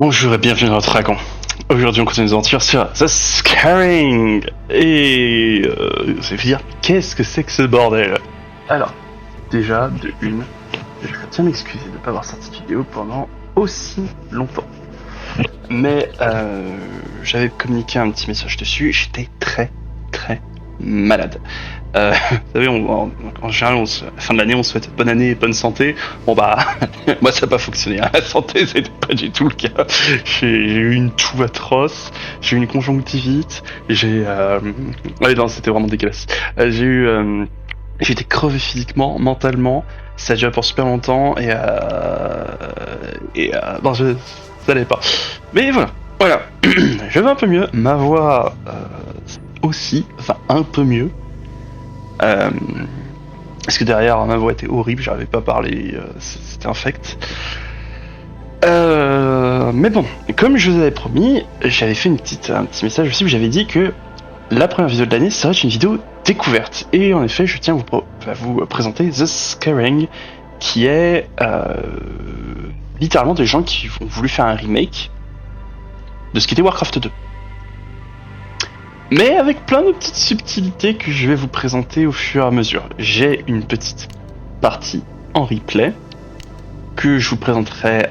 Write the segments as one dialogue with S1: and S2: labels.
S1: Bonjour et bienvenue dans notre dragon. Aujourd'hui on continue nos aventures sur The Scaring. Et vous allez vous dire, qu'est-ce que c'est que ce bordel? Alors, déjà, de une, je tiens à m'excuser de ne pas avoir sorti de vidéo pendant aussi longtemps. Mais j'avais communiqué un petit message dessus, j'étais très malade. Vous savez, en général, à la fin de l'année, on souhaite bonne année et bonne santé. Bon bah, moi ça n'a pas fonctionné. Hein. La santé, c'était pas du tout le cas. J'ai eu une toux atroce, j'ai eu une conjonctivite, ouais, non, c'était vraiment dégueulasse. J'ai été crevé physiquement, mentalement. Ça a duré pour super longtemps non, ça allait pas. Mais voilà. Je vais un peu mieux. Ma voix aussi, enfin un peu mieux. Parce que derrière ma voix était horrible, j'arrivais pas à parler, c'était infect. Mais bon, comme je vous avais promis, j'avais fait un petit message aussi où j'avais dit que la première vidéo de l'année serait une vidéo découverte. Et en effet, je tiens à vous présenter The Scaring, qui est littéralement des gens qui ont voulu faire un remake de ce qu'était Warcraft 2. Mais avec plein de petites subtilités que je vais vous présenter au fur et à mesure. J'ai une petite partie en replay que je vous présenterai,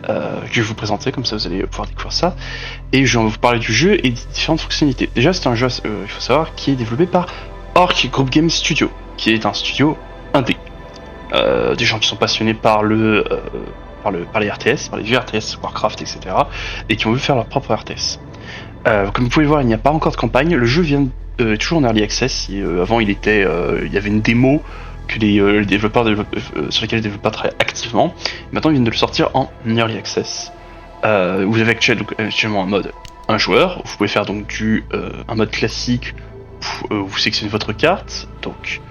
S1: comme ça vous allez pouvoir découvrir ça. Et je vais vous parler du jeu et des différentes fonctionnalités. Déjà, c'est un jeu, il faut savoir, qui est développé par Orc Group Game Studio, qui est un studio indé. Des gens qui sont passionnés par les RTS, par les vieux RTS, Warcraft, etc. et qui ont voulu faire leur propre RTS. Comme vous pouvez le voir, il n'y a pas encore de campagne. Le jeu vient toujours en early access. Avant, il y avait une démo que les développeurs sur lesquels les développeurs travaillent activement. Maintenant, ils viennent de le sortir en early access. Vous avez actuellement un mode un joueur. Vous pouvez faire donc un mode classique où vous sélectionnez votre carte. Donc,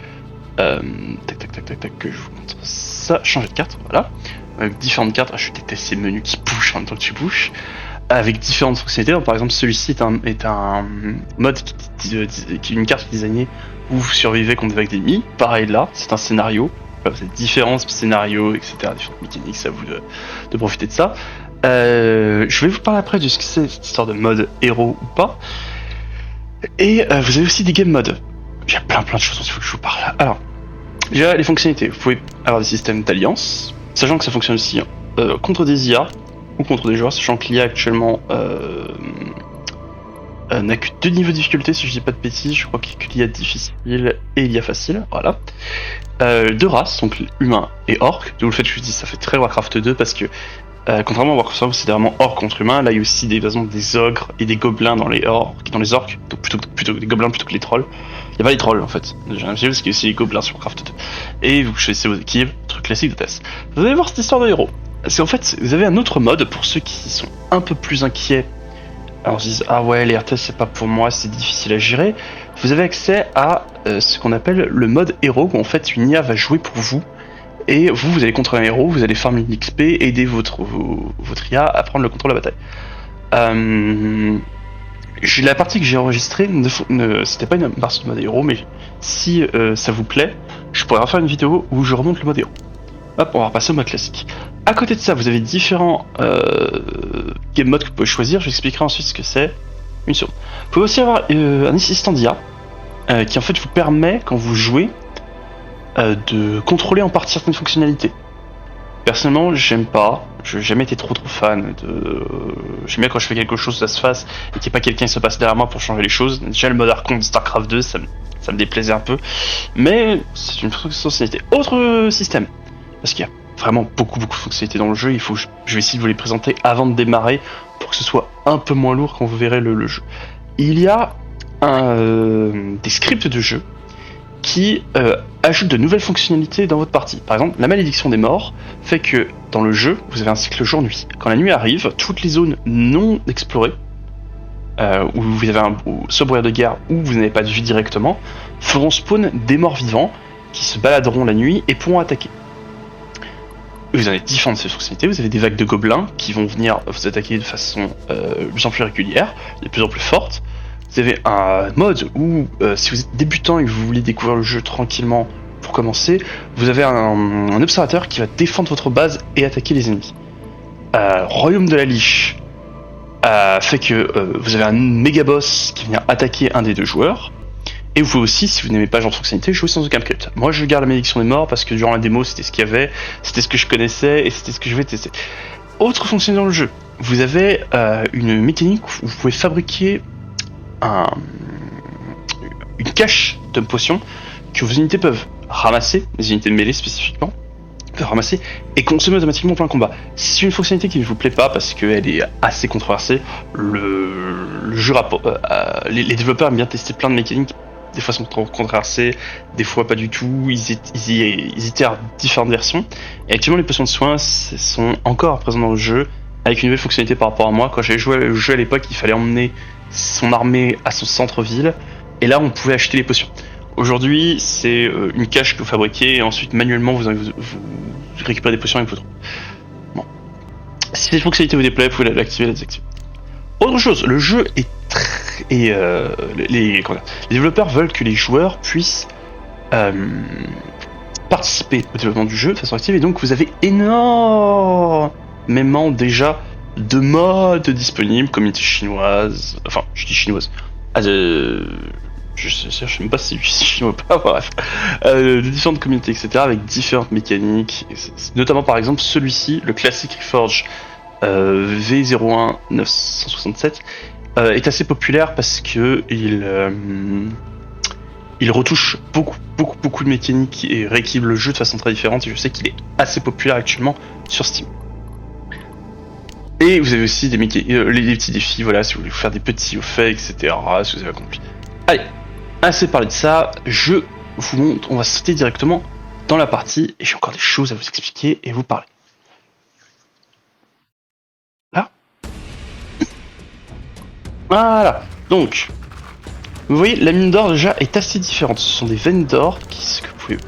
S1: tac, que je vous montre ça. Changer de carte, voilà. Avec différentes cartes. Je déteste ces menus qui bougent en même temps que tu bouges. Avec différentes fonctionnalités. Donc, par exemple, celui-ci est un mode qui est une carte designée où vous survivez contre des ennemis. Pareil là, c'est un scénario. Vous avez différents scénarios, etc. Différentes mécaniques, c'est à vous de profiter de ça. Je vais vous parler après de ce que c'est cette histoire de mode héros ou pas. Et vous avez aussi des game modes. Il y a plein de choses dont il faut que je vous parle. Alors, déjà les fonctionnalités. Vous pouvez avoir des systèmes d'alliance, sachant que ça fonctionne aussi contre des IA. Ou contre des joueurs, sachant que l'IA actuellement n'a que 2 niveaux de difficulté, si je dis pas de bêtises. Je crois qu'il y a l'IA difficile et l'IA facile, voilà. 2 races, donc humain et orc, d'où le fait que je vous dis ça fait très Warcraft 2 parce que contrairement à Warcraft 2 c'est vraiment orc contre humain, là il y a aussi des ogres et des gobelins dans les orcs, donc plutôt des gobelins plutôt que les trolls. Il n'y a pas les trolls en fait, j'ai l'impression parce qu'il y a aussi les gobelins sur Warcraft 2. Et vous choisissez vos équipes, truc classique de test. Vous allez voir cette histoire de héros. Parce qu'en fait, vous avez un autre mode pour ceux qui sont un peu plus inquiets. Alors ils se disent ah ouais les RTS c'est pas pour moi, c'est difficile à gérer. Vous avez accès à ce qu'on appelle le mode héros où en fait une IA va jouer pour vous. Et vous allez contre un héros, vous allez farmer une XP, aider votre IA à prendre le contrôle de la bataille. La partie que j'ai enregistrée, c'était pas une partie de mode héros, mais si ça vous plaît, je pourrais refaire une vidéo où je remonte le mode héros. Hop, on va repasser au mode classique. À côté de ça, vous avez différents game modes que vous pouvez choisir. Je vous expliquerai ensuite ce que c'est. Une seconde. Vous pouvez aussi avoir un assistant d'IA qui en fait vous permet, quand vous jouez, de contrôler en partie certaines fonctionnalités. Personnellement, j'aime pas. Je n'ai jamais été trop fan de. J'aime bien quand je fais quelque chose, ça se fasse et qu'il n'y ait pas quelqu'un qui se passe derrière moi pour changer les choses. Déjà, le mode Archon de StarCraft 2, ça me déplaisait un peu. Mais c'est une fonctionnalité. Autre système. Parce qu'il y a vraiment beaucoup de fonctionnalités dans le jeu, je vais essayer de vous les présenter avant de démarrer pour que ce soit un peu moins lourd quand vous verrez le jeu. Il y a des scripts de jeu qui ajoutent de nouvelles fonctionnalités dans votre partie. Par exemple, la malédiction des morts fait que dans le jeu, vous avez un cycle jour-nuit. Quand la nuit arrive, toutes les zones non explorées, où vous avez un sobria de guerre où vous n'avez pas de vue directement, feront spawn des morts vivants qui se baladeront la nuit et pourront attaquer. Vous avez différentes fonctionnalités, vous avez des vagues de gobelins qui vont venir vous attaquer de façon de plus en plus régulière, de plus en plus forte. Vous avez un mode où, si vous êtes débutant et que vous voulez découvrir le jeu tranquillement pour commencer, vous avez un observateur qui va défendre votre base et attaquer les ennemis. Royaume de la Liche, fait que vous avez un méga boss qui vient attaquer un des deux joueurs. Et vous pouvez aussi, si vous n'aimez pas ce genre de fonctionnalité, jouer sans aucun crypt. Moi je garde la malédiction des morts parce que durant la démo c'était ce qu'il y avait, c'était ce que je connaissais et c'était ce que je vais tester. Autre fonctionnalité dans le jeu, vous avez une mécanique où vous pouvez fabriquer une cache de potions que vos unités peuvent ramasser, les unités de mêlée spécifiquement, peuvent ramasser et consommer automatiquement en plein combat. C'est une fonctionnalité qui ne vous plaît pas parce qu'elle est assez controversée. Le jeu les développeurs aiment bien tester plein de mécaniques. Des fois sont controversés, des fois pas du tout, ils itèrent différentes versions. Et actuellement les potions de soins sont encore présentes dans le jeu, avec une nouvelle fonctionnalité par rapport à moi. Quand j'avais joué au jeu à l'époque, il fallait emmener son armée à son centre-ville, et là on pouvait acheter les potions. Aujourd'hui c'est une cache que vous fabriquez, et ensuite manuellement vous récupérez des potions avec votre... Bon. Si cette fonctionnalité vous déplaît, vous pouvez l'activer, la désactiver. Autre chose, le jeu est les développeurs veulent que les joueurs puissent participer au développement du jeu de façon active, et donc vous avez énormément déjà de modes disponibles, communauté chinoise, enfin je dis chinoise, je sais même pas si c'est chinois ou pas, bref, de différentes communautés, etc., avec différentes mécaniques, notamment par exemple celui-ci, le classique Reforge V01 967, est assez populaire parce que il retouche beaucoup de mécaniques et rééquilibre le jeu de façon très différente, et je sais qu'il est assez populaire actuellement sur Steam. Et vous avez aussi les petits défis, voilà, si vous voulez faire des petits au fait, etc., si vous avez accompli. Allez, assez parlé de ça, je vous montre, on va sauter directement dans la partie, et j'ai encore des choses à vous expliquer et vous parler. Là. Voilà, donc, vous voyez, la mine d'or déjà est assez différente. Ce sont des veines d'or que vous pouvez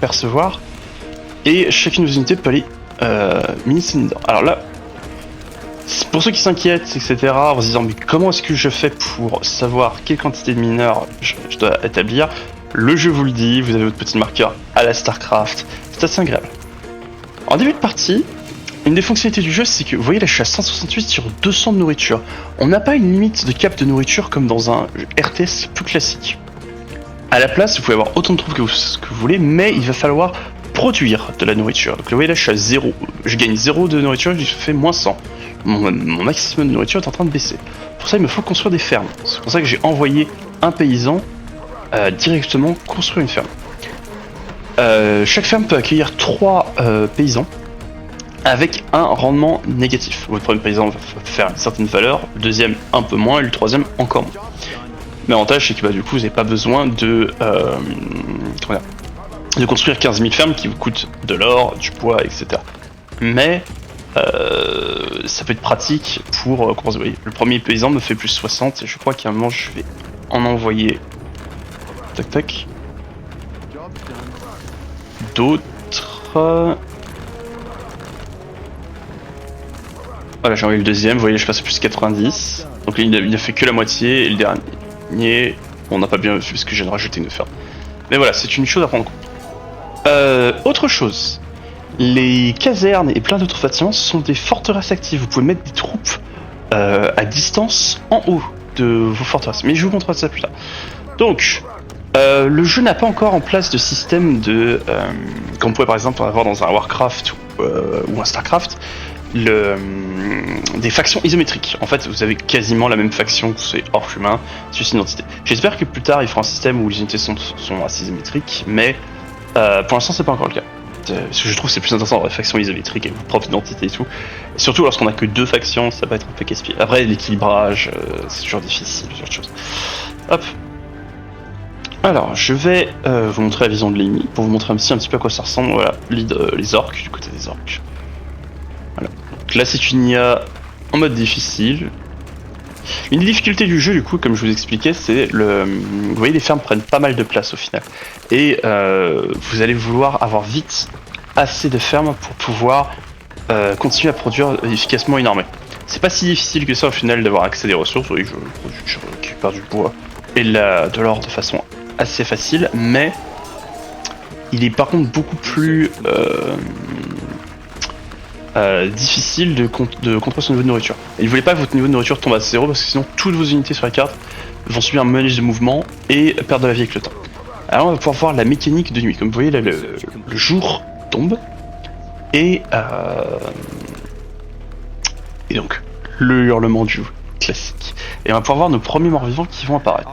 S1: percevoir, et chacune de vos unités peut aller miner ces mines d'or. Alors là, pour ceux qui s'inquiètent, etc., en se disant mais comment est-ce que je fais pour savoir quelle quantité de mineurs je dois établir, le jeu vous le dit, vous avez votre petit marqueur à la StarCraft, c'est assez agréable. En début de partie, une des fonctionnalités du jeu, c'est que vous voyez là je suis à 168 sur 200 de nourriture. On n'a pas une limite de cap de nourriture comme dans un RTS plus classique. À la place, vous pouvez avoir autant de troupes que vous voulez, mais il va falloir produire de la nourriture. Donc vous voyez là je suis à 0, je gagne 0 de nourriture, je fais moins 100. Mon maximum de nourriture est en train de baisser. Pour ça il me faut construire des fermes. C'est pour ça que j'ai envoyé un paysan directement construire une ferme. Chaque ferme peut accueillir 3 paysans avec un rendement négatif. Votre premier paysan va faire une certaine valeur, le deuxième un peu moins et le troisième encore moins. Mais l'avantage c'est que du coup vous n'avez pas besoin de construire 15 000 fermes qui vous coûtent de l'or, du bois, etc. Mais ça peut être pratique pour comment vous voyez. Le premier paysan me fait plus 60 et je crois qu'à un moment je vais en envoyer tac tac d'autres. Voilà, j'ai envoyé le deuxième, vous voyez je passe à plus 90. Donc il a fait que la moitié, et le dernier on n'a pas bien vu parce que je viens de rajouter une ferme. Mais voilà, c'est une chose à prendre en compte. Autre chose, les casernes et plein d'autres bâtiments sont des forteresses actives. Vous pouvez mettre des troupes à distance en haut de vos forteresses, mais je vous montrerai ça plus tard. Donc, le jeu n'a pas encore en place de système de... comme on pourrait par exemple avoir dans un Warcraft ou un Starcraft, des factions isométriques. En fait, vous avez quasiment la même faction que c'est orc humain, c'est une identité. J'espère que plus tard, il fera un système où les unités sont assez isométriques, mais pour l'instant, c'est pas encore le cas. Parce que je trouve que c'est plus intéressant d'avoir des factions isométriques avec votre propre identité et tout. Et surtout lorsqu'on a que 2 factions, ça va être un peu casse-pied. Après, l'équilibrage, c'est toujours difficile, ce genre de choses. Hop. Alors, je vais vous montrer la vision de l'ennemi, pour vous montrer aussi un petit peu à quoi ça ressemble. Voilà, les orques, du côté des orques. Voilà. Donc là, c'est une IA en mode difficile. Une des difficultés du jeu, du coup, comme je vous expliquais, c'est vous voyez, les fermes prennent pas mal de place au final. Et vous allez vouloir avoir vite assez de fermes pour pouvoir continuer à produire efficacement une armée. C'est pas si difficile que ça au final d'avoir accès à des ressources. Oui, je récupère du bois et de l'or de façon assez facile, mais il est par contre beaucoup plus difficile de contrôler son niveau de nourriture. Et il voulait pas que votre niveau de nourriture tombe à 0 parce que sinon toutes vos unités sur la carte vont subir un manège de mouvement et perdre de la vie avec le temps. Alors on va pouvoir voir la mécanique de nuit. Comme vous voyez là, le jour tombe et donc le hurlement du loup classique. Et on va pouvoir voir nos premiers morts-vivants qui vont apparaître.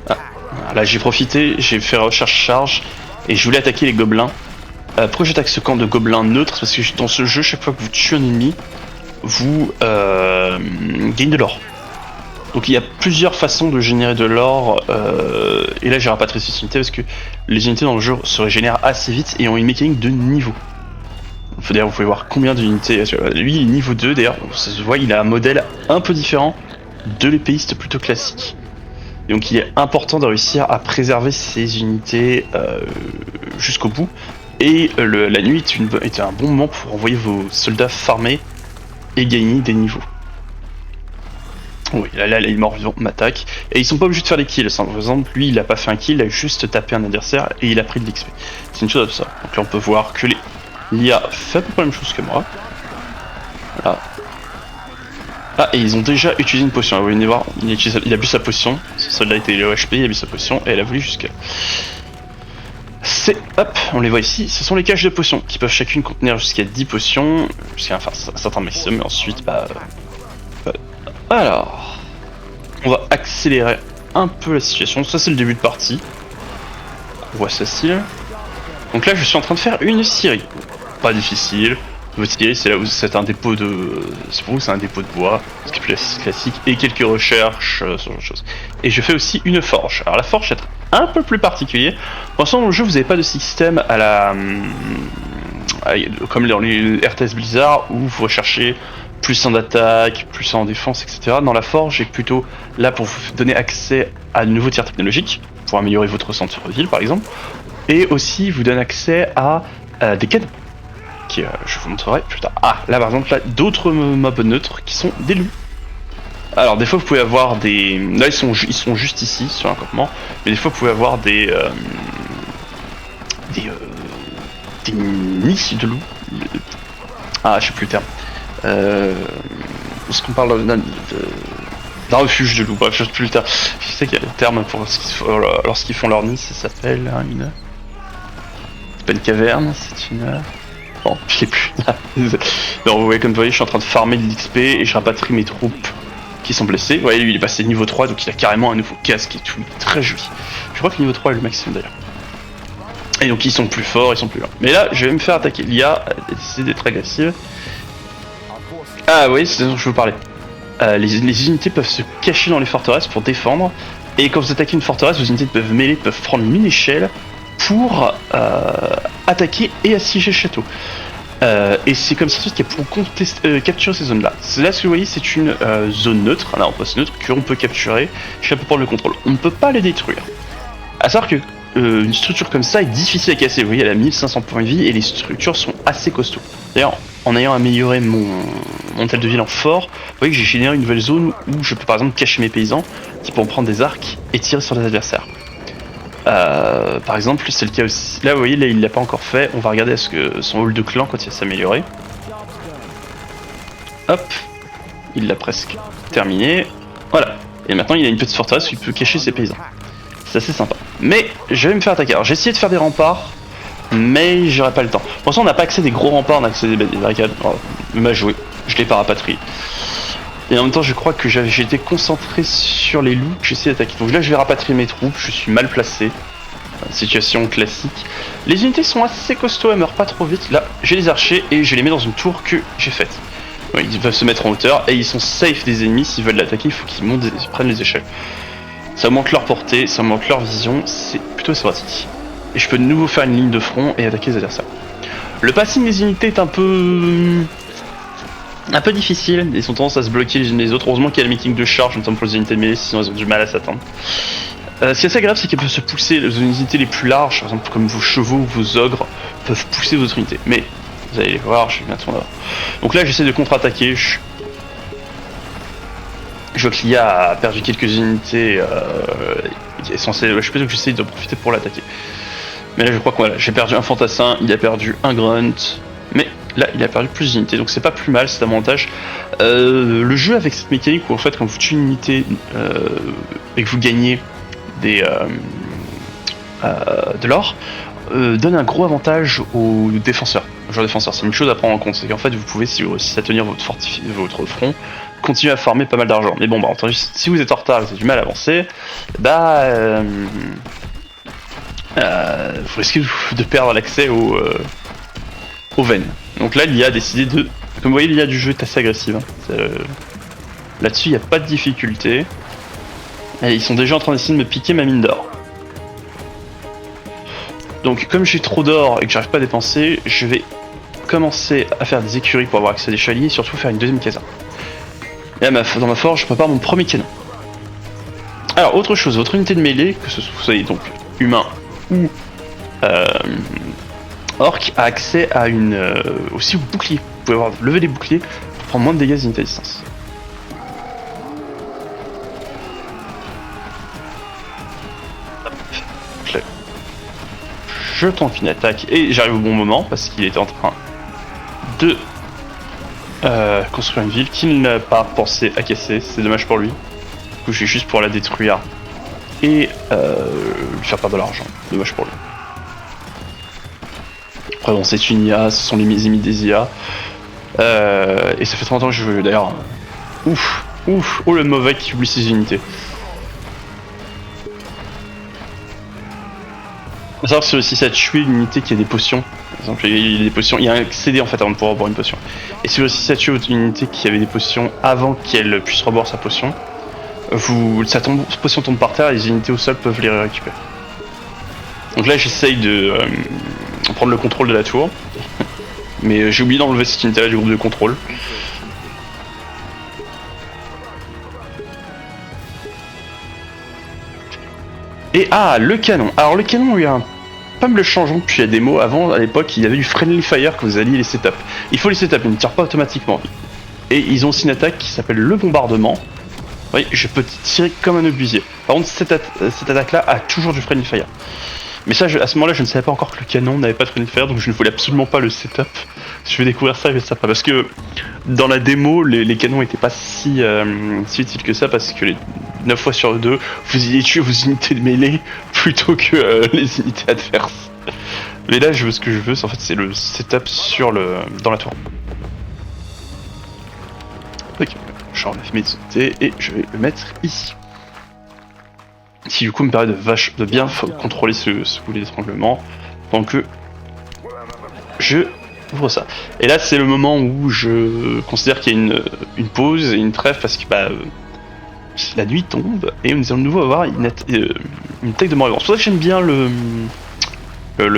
S1: Ah, là j'ai profité, j'ai fait recherche-charge et je voulais attaquer les gobelins. Pourquoi j'attaque ce camp de gobelins neutres? Parce que dans ce jeu, chaque fois que vous tuez un ennemi, vous gagnez de l'or. Donc il y a plusieurs façons de générer de l'or, et là j'ai rapatrié cette unité parce que les unités dans le jeu se régénèrent assez vite et ont une mécanique de niveau. D'ailleurs vous pouvez voir combien d'unités, lui il est niveau 2 d'ailleurs, ça se voit, il a un modèle un peu différent de l'épéiste plutôt classique. Et donc il est important de réussir à préserver ces unités jusqu'au bout. Et la nuit est un bon moment pour envoyer vos soldats farmer et gagner des niveaux. Oui, là les morts vivants m'attaquent. Et ils sont pas obligés de faire des kills. Par exemple, lui il a pas fait un kill, il a juste tapé un adversaire et il a pris de l'XP. C'est une chose comme ça. Donc là on peut voir que l'IA fait à peu près la même chose que moi. Voilà. Ah, et ils ont déjà utilisé une potion. Vous venez voir, il a bu sa potion. Son soldat était le HP, il a bu sa potion et elle a voulu jusqu'à. C'est, hop, on les voit ici, ce sont les caches de potions qui peuvent chacune contenir jusqu'à 10 potions, jusqu'à un certain maximum, et ensuite, alors, on va accélérer un peu la situation, ça c'est le début de partie, on voit ceci là. Donc là je suis en train de faire une scierie, pas difficile, votre scierie c'est là où c'est un dépôt de, c'est pour vous c'est un dépôt de bois, ce qui est plus classique, et quelques recherches, ce genre de choses. Et je fais aussi une forge, alors la forge c'est un peu plus particulier. Pour l'instant dans le jeu vous n'avez pas de système à la comme dans les RTS Blizzard où vous recherchez plus en attaque, plus en défense, etc. Dans la forge est plutôt là pour vous donner accès à de nouveaux tirs technologiques, pour améliorer votre centre-ville par exemple, et aussi vous donne accès à des canons, qui je vous montrerai plus tard. Ah, là par exemple, là d'autres mobs neutres qui sont des loups. Alors des fois vous pouvez avoir des... Là ils sont juste ici sur un campement, mais des fois vous pouvez avoir des nids de loups. Ah je sais plus le terme. Est-ce qu'on parle d'un refuge de loups? Bref, je sais plus le terme. Je sais qu'il y a le terme pour lorsqu'ils font leur nid, ça s'appelle une... C'est pas une caverne, c'est une... Bon, je sais plus. Non, vous voyez, comme vous voyez, je suis en train de farmer de l'XP et je rapatrie mes troupes qui sont blessés. Vous voyez, lui il est passé niveau 3, donc il a carrément un nouveau casque et tout, très joli. Je crois que niveau 3 est le maximum d'ailleurs. Et donc ils sont plus forts, ils sont plus lents. Mais là, je vais me faire attaquer. L'IA a décidé d'être agressive. Ah oui, c'est ce dont je veux parler. Les unités peuvent se cacher dans les forteresses pour défendre. Et quand vous attaquez une forteresse, vos unités peuvent mêler, peuvent prendre une mini-échelle pour attaquer et assiéger le château. Et c'est comme ça qu'il y a pour capturer ces zones-là. Là, ce que vous voyez, c'est une zone neutre, là en poste neutre, qu'on peut capturer. Je peux prendre le contrôle. On ne peut pas les détruire. À savoir que une structure comme ça est difficile à casser. Vous voyez, elle a 1500 points de vie et les structures sont assez costauds. D'ailleurs, en ayant amélioré mon hôtel de ville en fort, vous voyez que j'ai généré une nouvelle zone où je peux par exemple cacher mes paysans qui pourront prendre des arcs et tirer sur des adversaires. Par exemple, c'est le cas aussi. Là, vous voyez, là, il l'a pas encore fait. On va regarder à ce que son hall de clan quand il va s'améliorer. Hop, il l'a presque terminé. Voilà. Et maintenant, il a une petite forteresse où il peut cacher ses paysans. C'est assez sympa. Mais je vais me faire attaquer. Alors, j'ai essayé de faire des remparts, mais j'aurais pas le temps. Pour l'instant, on n'a pas accès à des gros remparts, on a accès à des barricades. M'a joué. Je l'ai pas rapatrié. Et en même temps, je crois que j'ai été concentré sur les loups que j'essaie d'attaquer. Donc là, je vais rapatrier mes troupes, je suis mal placé. Situation classique. Les unités sont assez costauds, elles meurent pas trop vite. Là, j'ai les archers et je les mets dans une tour que j'ai faite. Ouais, ils peuvent se mettre en hauteur et ils sont safe des ennemis. S'ils veulent l'attaquer, il faut qu'ils montent, ils prennent les échelles. Ça augmente leur portée, ça augmente leur vision, c'est plutôt assez pratique. Et je peux de nouveau faire une ligne de front et attaquer les adversaires. Le passing des unités est un peu difficile, ils ont tendance à se bloquer les unes les autres. Heureusement qu'il y a le meeting de charge, notamment pour les unités de mêlée, sinon elles ont du mal à s'attendre. Ce qui est assez agréable, c'est qu'elles peuvent se pousser. Les unités les plus larges, par exemple comme vos chevaux ou vos ogres, peuvent pousser votre unité. Mais vous allez les voir, je vais bientôt là. Donc là, j'essaie de contre-attaquer. Je vois que l'IA a perdu quelques unités. Qui est censé. Je suis pas sûr que j'essaie de profiter pour l'attaquer. Mais là, je crois que voilà, j'ai perdu un fantassin, il a perdu un grunt. Mais là il a perdu plus d'unités, donc c'est pas plus mal, c'est avantage. Le jeu avec cette mécanique où en fait quand vous tuez une unité et que vous gagnez de l'or, donne un gros avantage aux défenseurs. Aux joueurs défenseurs, c'est une chose à prendre en compte, c'est qu'en fait vous pouvez, si vous réussissez à tenir votre front, continuer à farmer pas mal d'argent. Mais bon, bah entendu, si vous êtes en retard et vous avez du mal à avancer, bah vous risquez de perdre l'accès aux veines. Donc là, l'IA a décidé de... Comme vous voyez, l'IA du jeu est assez agressive. Hein. Là-dessus, il n'y a pas de difficulté. Et ils sont déjà en train d'essayer de me piquer ma mine d'or. Donc comme j'ai trop d'or et que j'arrive pas à dépenser, je vais commencer à faire des écuries pour avoir accès à des chevaliers et surtout faire une deuxième caserne. Et là, dans ma forge, je prépare mon premier canon. Alors, autre chose, votre unité de mêlée, que ce soit donc humain ou orc, a accès à une aussi au bouclier. Vous pouvez avoir levé des boucliers pour prendre moins de dégâts d'unité à distance. Je tente une attaque et j'arrive au bon moment parce qu'il était en train de construire une ville qu'il n'a pas pensé à casser. C'est dommage pour lui. Du coup, je suis juste pour la détruire et lui faire perdre de l'argent. Dommage pour lui. Après bon, c'est une IA, ce sont les ennemis des IA. Et ça fait 30 ans que je veux d'ailleurs. Ouf, oh le mauvais qui oublie ses unités. Faut savoir que c'est aussi ça tuer une unité qui a des potions. Par exemple, il y a des potions, il y a un CD en fait avant de pouvoir boire une potion. Et si vous aussi ça tuer une unité qui avait des potions avant qu'elle puisse reboire sa potion, sa potion tombe par terre et les unités au sol peuvent les récupérer. Donc là j'essaye de prendre le contrôle de la tour. Mais j'ai oublié d'enlever cette unité là du groupe de contrôle. Et le canon. Alors le canon, il y a pas mal de changements depuis la démo. Avant, à l'époque, il y avait du friendly fire que vous alliez les setup. Il faut les setup, ils ne tirent pas automatiquement. Et ils ont aussi une attaque qui s'appelle le bombardement. Oui, je peux tirer comme un obusier. Par contre, cette attaque-là a toujours du friendly fire. Mais ça, à ce moment-là, je ne savais pas encore que le canon n'avait pas de friendly fire, donc je ne voulais absolument pas le setup. Je vais découvrir ça juste après. Parce que dans la démo, les canons n'étaient pas si utiles que ça, parce que 9 fois sur 2, vous y tuez vos unités de mêlée plutôt que les unités adverses. Mais là, ce que je veux, en fait, c'est le setup dans la tour. Ok, j'enlève mes unités et je vais le mettre ici. Qui du coup me permet de bien contrôler ce boulet d'étranglement pendant que je ouvre ça. Et là c'est le moment où je considère qu'il y a une pause et une trêve parce que la nuit tombe et nous allons de nouveau avoir une attaque de mort-vivant. C'est pour ça que j'aime bien le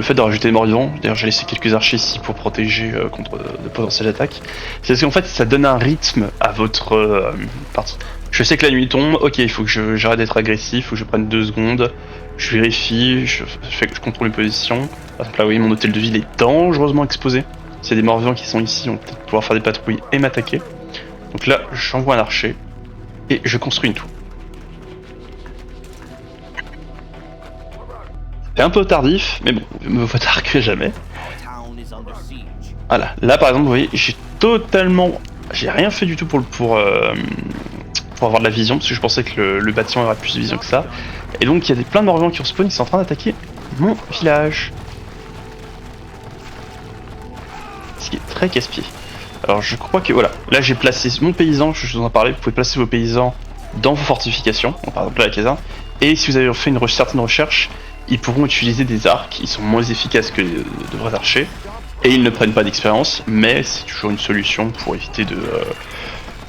S1: fait de rajouter des morts-vivants. D'ailleurs j'ai laissé quelques archers ici pour protéger contre de potentielles attaques. C'est parce qu'en fait ça donne un rythme à votre partie. Je sais que la nuit tombe, ok, il faut que j'arrête d'être agressif, il faut que je prenne 2 secondes, je vérifie, je contrôle les positions. Par exemple là, oui, mon hôtel de ville est dangereusement exposé. S'il y a des morts-vivants qui sont ici, on va peut-être pouvoir faire des patrouilles et m'attaquer. Donc là, j'envoie un archer et je construis une tour. C'est un peu tardif, mais bon, me vaut tard que jamais. Voilà, là par exemple, vous voyez, j'ai rien fait du tout pour avoir de la vision, parce que je pensais que le bâtiment aurait plus de vision que ça. Et donc il y a plein de morts-vivants qui respawnent, qui sont en train d'attaquer mon village. Ce qui est très casse-pied. Alors je crois que voilà, là j'ai placé mon paysan, je vous en parlais, vous pouvez placer vos paysans dans vos fortifications, par exemple la caserne, et si vous avez fait une certaine recherche, ils pourront utiliser des arcs, ils sont moins efficaces que de vrais archers, et ils ne prennent pas d'expérience, mais c'est toujours une solution pour éviter de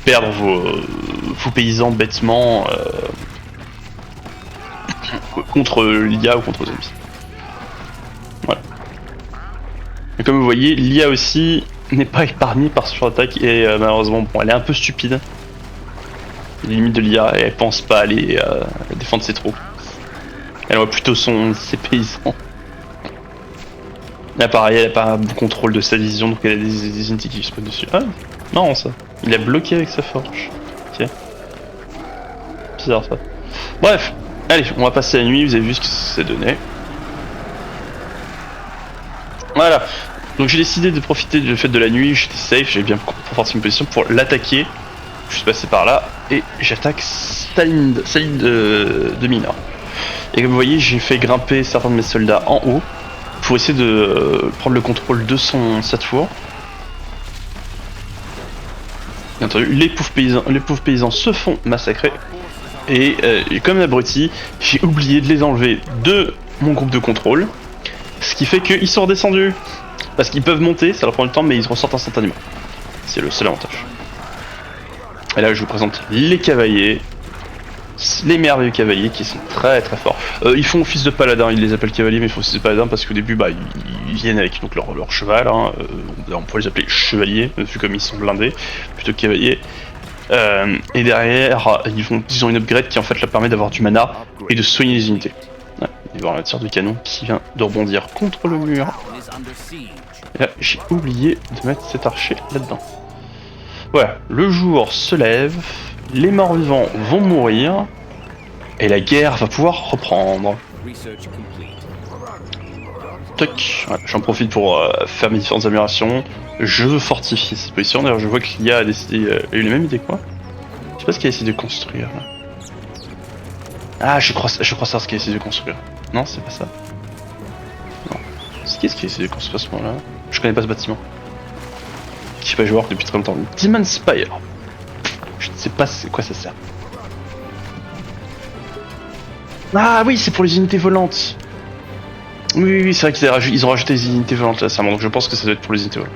S1: perdre vos paysans bêtement contre l'IA ou contre les ennemis. Voilà. Et comme vous voyez, l'IA aussi n'est pas épargnée par ce genre d'attaque et malheureusement, bon, elle est un peu stupide. Les limites de l'IA, elle pense pas aller défendre ses troupes. Elle voit plutôt ses paysans. Là pareil, elle a pas un bon contrôle de sa vision, donc elle a des unités qui se spawnent dessus. Ah, non ça. Il a bloqué avec sa forge. Ok. Bizarre ça. Bref, allez, on va passer la nuit, vous avez vu ce que ça s'est donné. Voilà. Donc j'ai décidé de profiter du fait de la nuit, j'étais safe, j'avais bien conforté une position pour l'attaquer. Je suis passé par là et j'attaque Saline de mineurs. Et comme vous voyez, j'ai fait grimper certains de mes soldats en haut pour essayer de prendre le contrôle de sa tour. Bien entendu, les pauvres paysans se font massacrer. Et comme abruti, j'ai oublié de les enlever de mon groupe de contrôle. Ce qui fait qu'ils sont redescendus. Parce qu'ils peuvent monter, ça leur prend du temps, mais ils ressortent instantanément. C'est le seul avantage. Et là, je vous présente les cavaliers. Les merveilleux cavaliers qui sont très très forts. Ils font office de paladin, ils les appellent cavaliers, mais ils font office de paladin parce qu'au début, bah, ils viennent avec donc leur cheval. Hein, on pourrait les appeler chevaliers, vu comme ils sont blindés, plutôt que cavaliers. Et derrière, ils ont une upgrade qui en fait leur permet d'avoir du mana et de soigner les unités. Ouais, et voir un tir de canon qui vient de rebondir contre le mur. Et là, j'ai oublié de mettre cet archer là-dedans. Voilà, le jour se lève, les morts vivants vont mourir, et la guerre va pouvoir reprendre. Toc, ouais, j'en profite pour faire mes différentes améliorations. Je veux fortifier cette position, d'ailleurs je vois que l'IA a décidé, a eu les mêmes idées que moi. Je sais pas ce qu'il a essayé de construire là. Ah, je crois savoir ce qu'il a essayé de construire. Non, c'est pas ça. Non. C'est qu'est-ce qu'il a essayé de construire à ce moment-là? Je connais pas ce bâtiment. Je sais pas joueur depuis très longtemps. Demon Spire. Je ne sais pas c'est quoi ça sert. Ah oui, c'est pour les unités volantes. Oui, c'est vrai qu'ils ont rajouté des unités volantes là, donc je pense que ça doit être pour les unités volantes.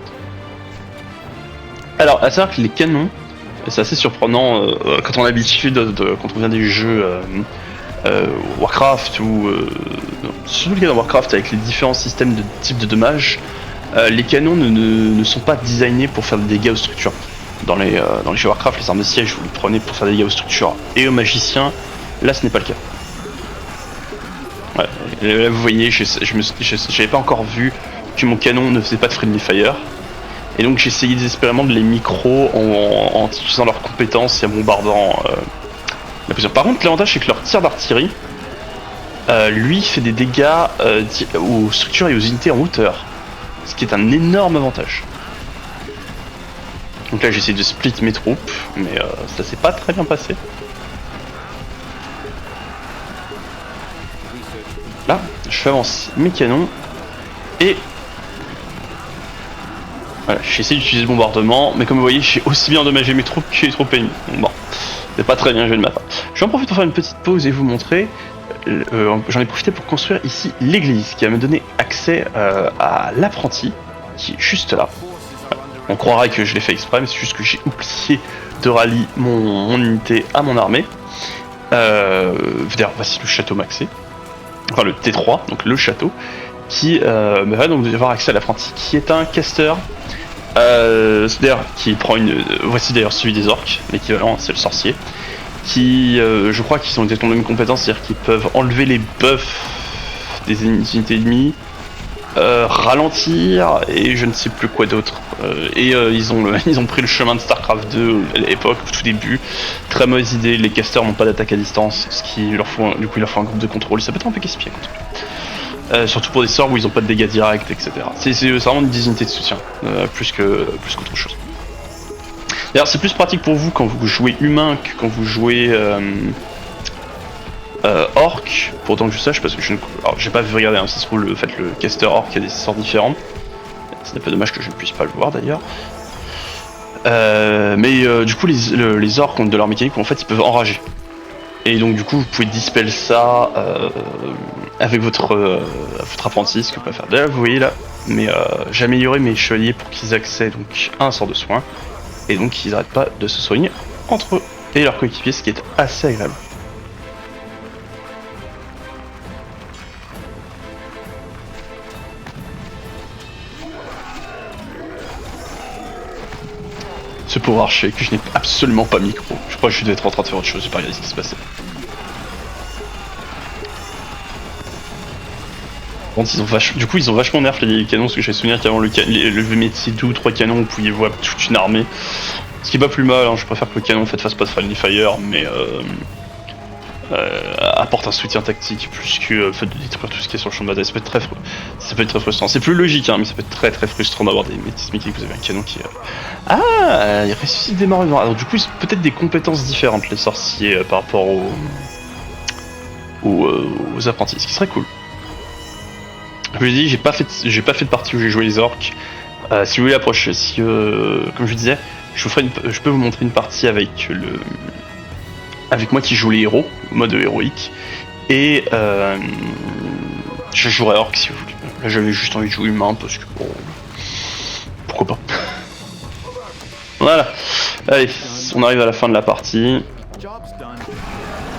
S1: Alors, à savoir que les canons, c'est assez surprenant quand on a l'habitude, quand on vient des jeux Warcraft ou surtout dans Warcraft avec les différents systèmes de type de dommages, les canons ne sont pas designés pour faire des dégâts aux structures. Dans les jeux Warcraft, les armes de siège, vous les prenez pour faire des dégâts aux structures et aux magiciens. Là, ce n'est pas le cas. Ouais, là, vous voyez, j'avais pas encore vu que mon canon ne faisait pas de friendly fire. Et donc j'ai essayé désespérément de les micro en utilisant leurs compétences et en bombardant la position. Par contre, l'avantage c'est que leur tir d'artillerie, lui, fait des dégâts aux structures et aux unités en hauteur. Ce qui est un énorme avantage. Donc là j'ai essayé de split mes troupes, mais ça s'est pas très bien passé. Là, je fais avancer mes canons et voilà, j'ai essayé d'utiliser le bombardement, mais comme vous voyez, j'ai aussi bien endommagé mes troupes que les troupes ennemies. Bon, c'est pas très bien joué de ma part. Je vais en profiter pour faire une petite pause et vous montrer. J'en ai profité pour construire ici l'église qui va me donner accès à l'apprenti qui est juste là. Voilà. On croirait que je l'ai fait exprès, mais c'est juste que j'ai oublié de rallier mon unité à mon armée. D'ailleurs, voici le château maxé. Enfin le T3, donc le château, qui me va donc avoir accès à l'apprenti, qui est un caster. D'ailleurs, qui prend une. Voici d'ailleurs celui des orques, l'équivalent, c'est le sorcier. Qui, je crois qu'ils ont exactement les mêmes compétences, c'est-à-dire qu'ils peuvent enlever les buffs des unités ennemies, ralentir et je ne sais plus quoi d'autre. Ils ont pris le chemin de Starcraft 2 à l'époque, au tout début. Très mauvaise idée, les casters n'ont pas d'attaque à distance, ce qui leur faut, du coup, il leur faut un groupe de contrôle. Ça peut être un peu gaspillé surtout pour des sorts où ils n'ont pas de dégâts directs, etc. C'est vraiment des unités de soutien, plus qu'autre chose. D'ailleurs, c'est plus pratique pour vous quand vous jouez humain que quand vous jouez orc, pour autant que je sache, parce que j'ai pas vu regarder, hein, si ça se trouve, le caster orc a des sorts différents. C'est un peu dommage que je ne puisse pas le voir d'ailleurs. Du coup, les orcs ont de leur mécanique où en fait ils peuvent enrager. Et donc du coup vous pouvez dispel ça avec votre apprenti, ce que vous pouvez faire. Là vous voyez là, mais j'ai amélioré mes chevaliers pour qu'ils accèdent donc à un sort de soin. Et donc ils n'arrêtent pas de se soigner entre eux et leurs coéquipiers, ce qui est assez agréable. Ce pauvre archer que je n'ai absolument pas micro. Je crois que je devais être en train de faire autre chose, j'ai pas regardé ce qui se passait. Bon, du coup ils ont vachement nerf les canons, parce que j'ai souvenir qu'avant le métier 2 ou 3 canons vous pouviez voir toute une armée. Ce qui est pas plus mal, hein, je préfère que le canon en fait fasse pas de friendly fire, mais apporte un soutien tactique plus que le fait de détruire tout ce qui est sur le champ de bataille. Ça peut être très frustrant. C'est plus logique, hein, mais ça peut être très frustrant d'avoir des métis Mickey que vous avez un canon qui. Ah, il ressuscite des morts vivants. Alors du coup, ils ont peut-être des compétences différentes les sorciers par rapport aux apprentis, ce qui serait cool. Je vous ai dit, j'ai pas fait de partie où j'ai joué les orques. Si vous voulez l'approche, comme je disais, je peux vous montrer une partie avec moi qui joue les héros, au mode héroïque, et je jouerai orc si vous voulez. Là j'avais juste envie de jouer humain parce que bon, pourquoi pas. Voilà, allez, on arrive à la fin de la partie.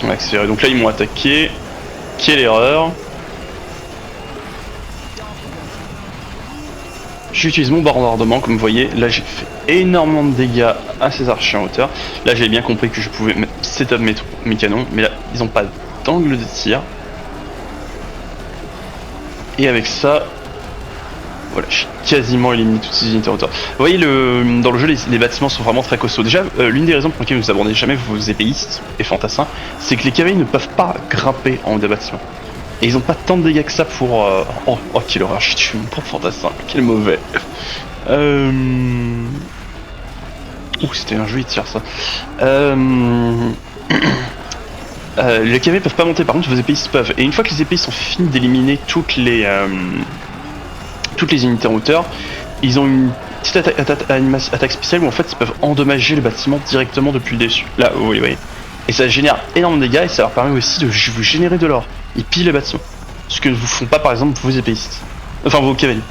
S1: On va accélérer, donc là ils m'ont attaqué. Quelle erreur. J'utilise mon bombardement, comme vous voyez, là j'ai fait énormément de dégâts à ces archers en hauteur. Là j'avais bien compris que je pouvais setup mes canons, mais là ils n'ont pas d'angle de tir. Et avec ça, voilà, j'ai quasiment éliminé toutes ces unités en hauteur. Vous voyez, dans le jeu, les bâtiments sont vraiment très costauds. Déjà, l'une des raisons pour lesquelles vous abordez jamais vos épéistes et fantassins, c'est que les cavaliers ne peuvent pas grimper en haut des bâtiments. Et ils ont pas tant de dégâts que ça pour... Oh, quelle horreur, je tue mon propre fantassin, quel mauvais. Ouh, c'était un joli tir ça. Les cavaliers peuvent pas monter, par contre vos épéistes peuvent. Et une fois que les épéistes ont fini d'éliminer toutes les unités en hauteur, ils ont une petite attaque spéciale où en fait ils peuvent endommager le bâtiment directement depuis le dessus. Là, vous voyez. Et ça génère énormément de dégâts et ça leur permet aussi de vous générer de l'or. Ils pillent les bâtiments. Ce que ne vous font pas par exemple vos épéistes. Enfin vos cavaliers.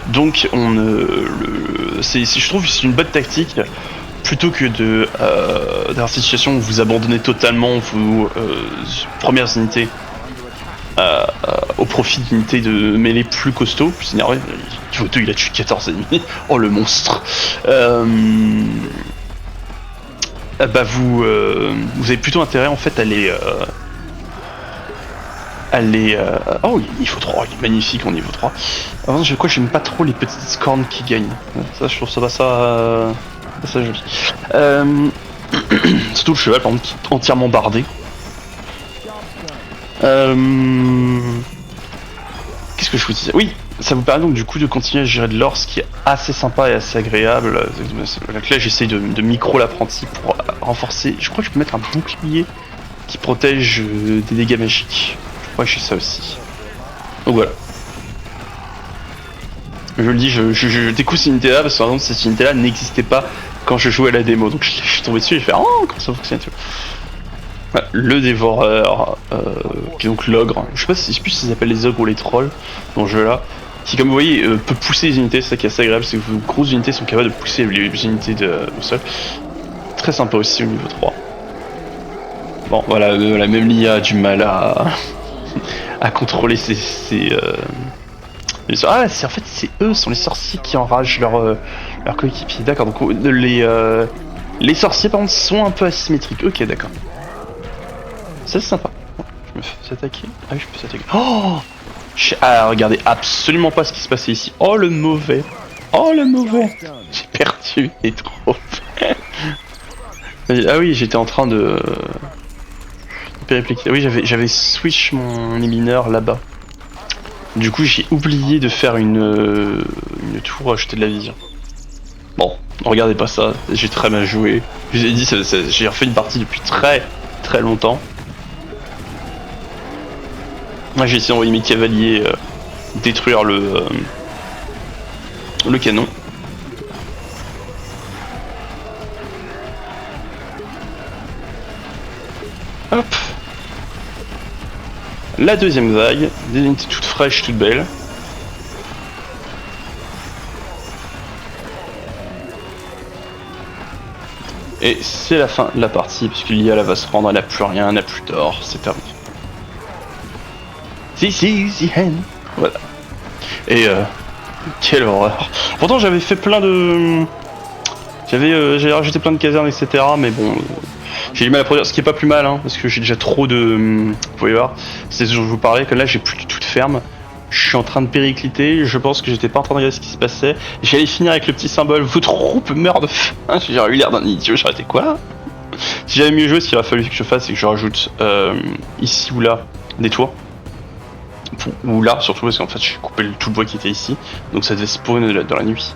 S1: Donc je trouve que c'est une bonne tactique. Plutôt que d'avoir cette situation où vous abandonnez totalement vos premières unités au profit d'unités de mêlée plus costauds. Plus énervé, il a tué 14 ennemis. Oh le monstre. Vous avez plutôt intérêt en fait à les oh, niveau 3, il est magnifique en niveau 3. Avant, j'aime pas trop les petites scornes qui gagnent. Ça, je trouve ça joli. Surtout le cheval, par contre, qui est entièrement bardé. Qu'est-ce que je vous disais? Oui, ça vous permet donc du coup de continuer à gérer de l'or, ce qui est assez sympa et assez agréable. Donc là, j'essaye de micro l'apprenti pour renforcer. Je crois que je peux mettre un bouclier qui protège des dégâts magiques. Je crois que j'ai ça aussi. Donc voilà. Je le dis, je découvre cette unité là parce que par exemple cette unité là n'existait pas quand je jouais à la démo, donc je suis tombé dessus et j'ai fait oh comment ça fonctionne. Voilà, le dévoreur, qui est donc l'ogre, je sais plus s'ils s'appellent les ogres ou les trolls dans le jeu là, qui comme vous voyez peut pousser les unités, c'est ça qui est assez agréable, c'est que vos grosses unités sont capables de pousser les unités au sol. Très sympa aussi au niveau 3. Bon voilà, même l'IA a du mal à contrôler ah, en fait, c'est eux, sont les sorciers qui enragent leur coéquipier. D'accord, donc les sorciers, par contre, sont un peu asymétriques. Ok, d'accord. Ça, c'est sympa. Je me fais attaquer. Ah oui, je peux s'attaquer. Oh, regardez absolument pas ce qui se passait ici. Oh, le mauvais. Oh, le mauvais. J'ai perdu les trophées. Ah oui, j'étais en train de péripliquer. Oui, j'avais switch mon émineur là-bas. Du coup, j'ai oublié de faire une tour acheter de la vision. Bon, regardez pas ça, j'ai très mal joué. Je vous ai dit, j'ai refait une partie depuis très longtemps. Moi, j'ai essayé d'envoyer mes cavaliers détruire le canon. Hop. La deuxième vague, des unités toutes fraîches, toutes belles. Et c'est la fin de la partie, puisque l'IA là va se rendre, elle n'a plus rien, elle n'a plus d'or, c'est terminé. Si, hen. Voilà. Et quelle horreur. Pourtant j'avais fait plein de... J'avais rajouté plein de casernes, etc. Mais bon... J'ai du mal à produire, ce qui est pas plus mal, hein, parce que j'ai déjà trop de... Vous pouvez voir, c'est ce dont je vous parlais, que là j'ai plus du tout de ferme. Je suis en train de péricliter, je pense que j'étais pas en train de regarder ce qui se passait. J'allais finir avec le petit symbole, vos troupes meurent de faim. J'ai eu l'air d'un idiot, j'aurais été quoi? Si j'avais mieux joué, ce qu'il aurait fallu que je fasse, c'est que je rajoute ici ou là des toits. Ou là, surtout parce qu'en fait, j'ai coupé tout le bois qui était ici, donc ça devait spawn dans la nuit.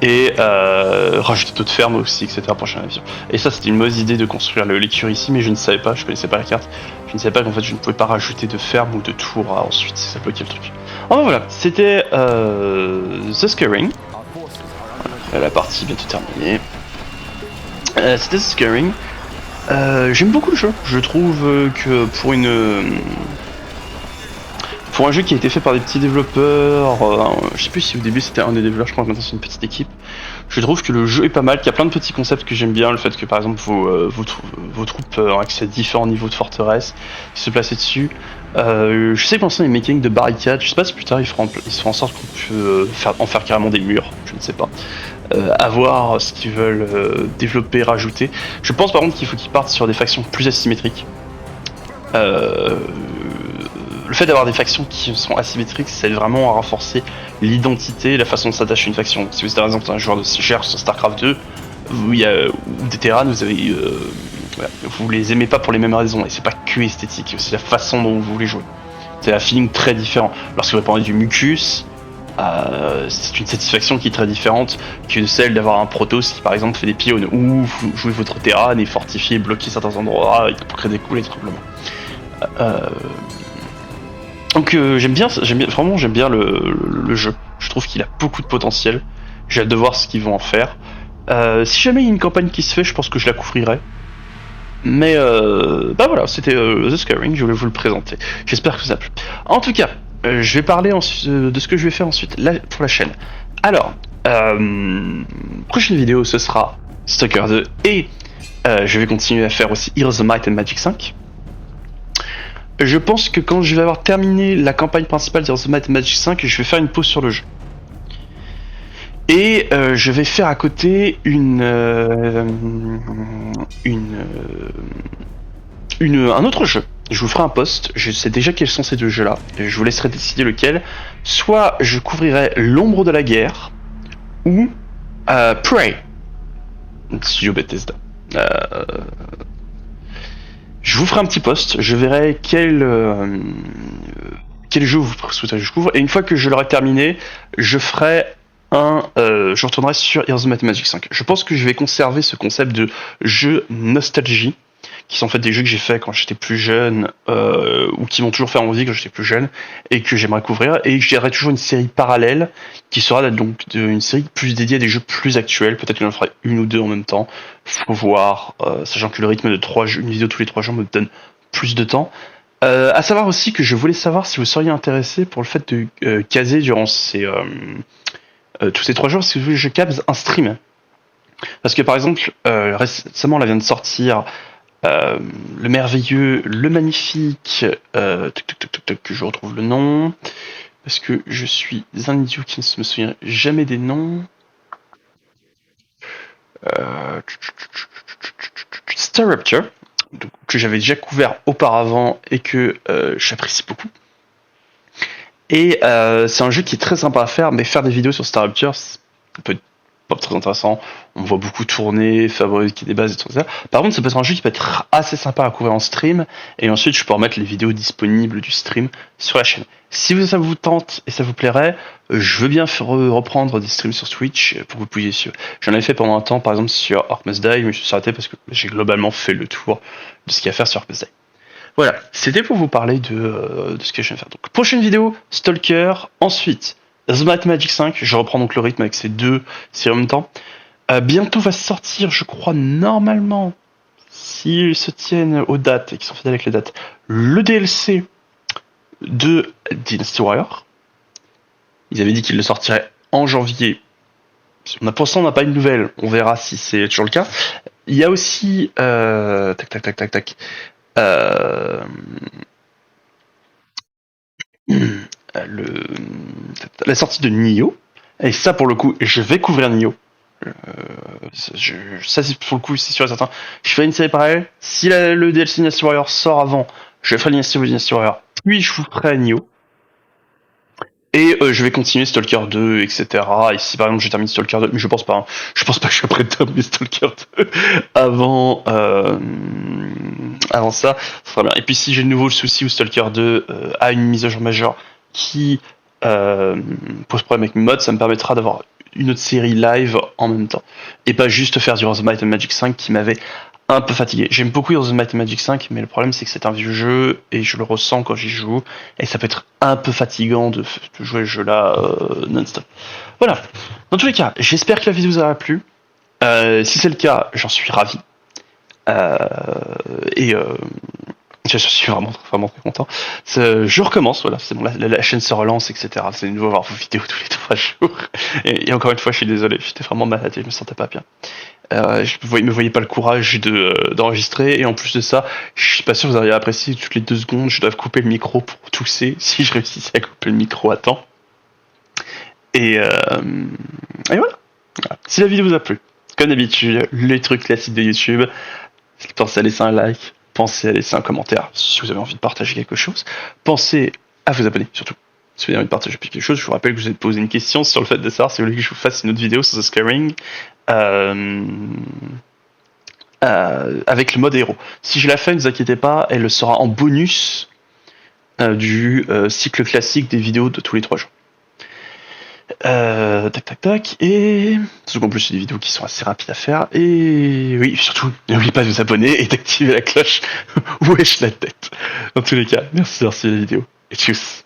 S1: Et rajouter d'autres fermes aussi, etc. Prochaine révision. Et ça, c'était une mauvaise idée de construire l'écurie ici, mais je ne savais pas, je connaissais pas la carte. Je ne savais pas qu'en fait, je ne pouvais pas rajouter de ferme ou de tours ensuite, ça bloquait le truc. Enfin voilà, c'était The Scaring. La partie bientôt terminée. C'était The Scaring. J'aime beaucoup le jeu. Je trouve que pour un jeu qui a été fait par des petits développeurs, je sais plus si au début c'était un des développeurs, je crois que maintenant c'est une petite équipe. Je trouve que le jeu est pas mal, qu'il y a plein de petits concepts que j'aime bien, le fait que par exemple vos troupes ont accès à différents niveaux de forteresse, qui se placer dessus. Je sais penser à des mécaniques de barricades, je sais pas si plus tard ils feront en sorte qu'on peut en faire carrément des murs, je ne sais pas. À voir ce qu'ils veulent développer, rajouter. Je pense par contre qu'il faut qu'ils partent sur des factions plus asymétriques. Le fait d'avoir des factions qui sont asymétriques, ça aide vraiment à renforcer l'identité et la façon de s'attacher à une faction. Si vous êtes par exemple un joueur de GR sur StarCraft 2, ou des Terran, vous les aimez pas pour les mêmes raisons, et c'est pas que esthétique, c'est la façon dont vous voulez jouer. C'est un feeling très différent. Lorsque vous répondez du mucus, c'est une satisfaction qui est très différente que celle d'avoir un Protoss qui par exemple fait des pylônes, ou vous jouez votre Terran et fortifiez, bloquez certains endroits, pour créer des coups, tout simplement. Donc j'aime bien le jeu. Je trouve qu'il a beaucoup de potentiel. J'ai hâte de voir ce qu'ils vont en faire. Si jamais il y a une campagne qui se fait, je pense que je la couvrirai. Mais bah voilà, c'était The Scaring, je voulais vous le présenter. J'espère que ça a plu. En tout cas, je vais parler de ce que je vais faire ensuite pour la chaîne. Alors, prochaine vidéo, ce sera Stalker 2 et je vais continuer à faire aussi Heroes of Might and Magic 5. Je pense que quand je vais avoir terminé la campagne principale d'Heroes of Might and Magic 5, je vais faire une pause sur le jeu. Et je vais faire à côté un autre jeu. Je vous ferai un post, je sais déjà quels sont ces deux jeux-là, je vous laisserai décider lequel. Soit je couvrirai l'ombre de la guerre, ou Prey, studio Bethesda. Je vous ferai un petit post, je verrai quel jeu vous souhaitez que je couvre, et une fois que je l'aurai terminé, je ferai je retournerai sur Heroes of Might and Magic 5. Je pense que je vais conserver ce concept de jeu nostalgie, qui sont en fait des jeux que j'ai fait quand j'étais plus jeune, ou qui m'ont toujours fait envie quand j'étais plus jeune, et que j'aimerais couvrir, et je dirais toujours une série parallèle, qui sera donc une série plus dédiée à des jeux plus actuels, peut-être que j'en ferai une ou deux en même temps, faut voir, sachant que le rythme de une vidéo tous les 3 jours me donne plus de temps. À savoir aussi que je voulais savoir si vous seriez intéressé pour le fait de caser durant tous ces 3 jours, si je case un stream. Parce que par exemple, récemment, là vient de sortir le merveilleux, le magnifique, que je retrouve le nom, parce que je suis un idiot qui ne me souvient jamais des noms. Star Rapture, que j'avais déjà couvert auparavant et que j'apprécie beaucoup. Et c'est un jeu qui est très sympa à faire, mais faire des vidéos sur Star Rapture, ça peut être pas très intéressant. On voit beaucoup tourner, fabriquer des bases et tout ça. Par contre, ça peut être un jeu qui peut être assez sympa à couvrir en stream, et ensuite je peux remettre les vidéos disponibles du stream sur la chaîne. Si ça vous tente et ça vous plairait, je veux bien reprendre des streams sur Twitch pour que vous puissiez suivre. J'en avais fait pendant un temps, par exemple sur Orc Must Die, mais je me suis arrêté parce que j'ai globalement fait le tour de ce qu'il y a à faire sur Orc Must Die. Voilà, c'était pour vous parler de ce que je viens de faire. Donc, prochaine vidéo, Stalker, ensuite The Might Magic 5, je reprends donc le rythme avec ces deux séries en même temps. Bientôt va sortir, je crois, normalement, s'ils se tiennent aux dates et qu'ils sont fidèles avec les dates, le DLC de Dynasty Warrior. Ils avaient dit qu'ils le sortiraient en janvier. Pour l'instant, on n'a pas une nouvelle, on verra si c'est toujours le cas. Il y a aussi... la sortie de Nioh, et ça pour le coup je vais couvrir Nioh, ça c'est pour le coup c'est sûr et certain. Je ferai une série parallèle, si le DLC Dynasty Warrior sort avant, je ferai Dynasty Warrior, puis je vous ferai Nioh, Et je vais continuer Stalker 2, etc. Et si par exemple je termine Stalker 2, mais je pense pas, hein. Je pense pas que je suis prêt de terminer Stalker 2 avant, avant ça, ce sera bien. Et puis si j'ai de nouveau le souci où Stalker 2 a une mise à jour majeure qui pose problème avec mes mods, ça me permettra d'avoir une autre série live en même temps. Et pas juste faire du Heroes of Might and Magic 5 qui m'avait un peu fatigué. J'aime beaucoup Heroes of Might and Magic 5, mais le problème c'est que c'est un vieux jeu et je le ressens quand j'y joue. Et ça peut être un peu fatigant de jouer le jeu là non-stop. Voilà. Dans tous les cas, j'espère que la vidéo vous aura plu. Si c'est le cas, j'en suis ravi. Euh, et je suis vraiment très content. Je recommence, voilà, c'est bon, la chaîne se relance, etc. C'est nouveau voir vos vidéos tous les 3 jours. Et encore une fois, je suis désolé, j'étais vraiment malade et je me sentais pas bien. Je me voyais pas le courage d'enregistrer, et en plus de ça, je suis pas sûr que vous auriez apprécié, toutes les 2 secondes, je dois couper le micro pour tousser, si je réussissais à couper le micro à temps. Et voilà. Si la vidéo vous a plu, comme d'habitude, les trucs classiques de YouTube, pensez à laisser un like, pensez à laisser un commentaire si vous avez envie de partager quelque chose, pensez à vous abonner surtout. Si vous avez envie de partager quelque chose, je vous rappelle que je vous ai posé une question sur le fait de savoir si vous voulez que je vous fasse une autre vidéo sur The Skyrim avec le mode héros. Si je la fais, ne vous inquiétez pas, elle sera en bonus du cycle classique des vidéos de tous les 3 jours. Tac, et surtout qu'en plus c'est des vidéos qui sont assez rapides à faire, et oui, surtout n'oubliez pas de vous abonner et d'activer la cloche. Wesh la tête. Dans tous les cas, merci d'avoir suivi la vidéo et tchuss.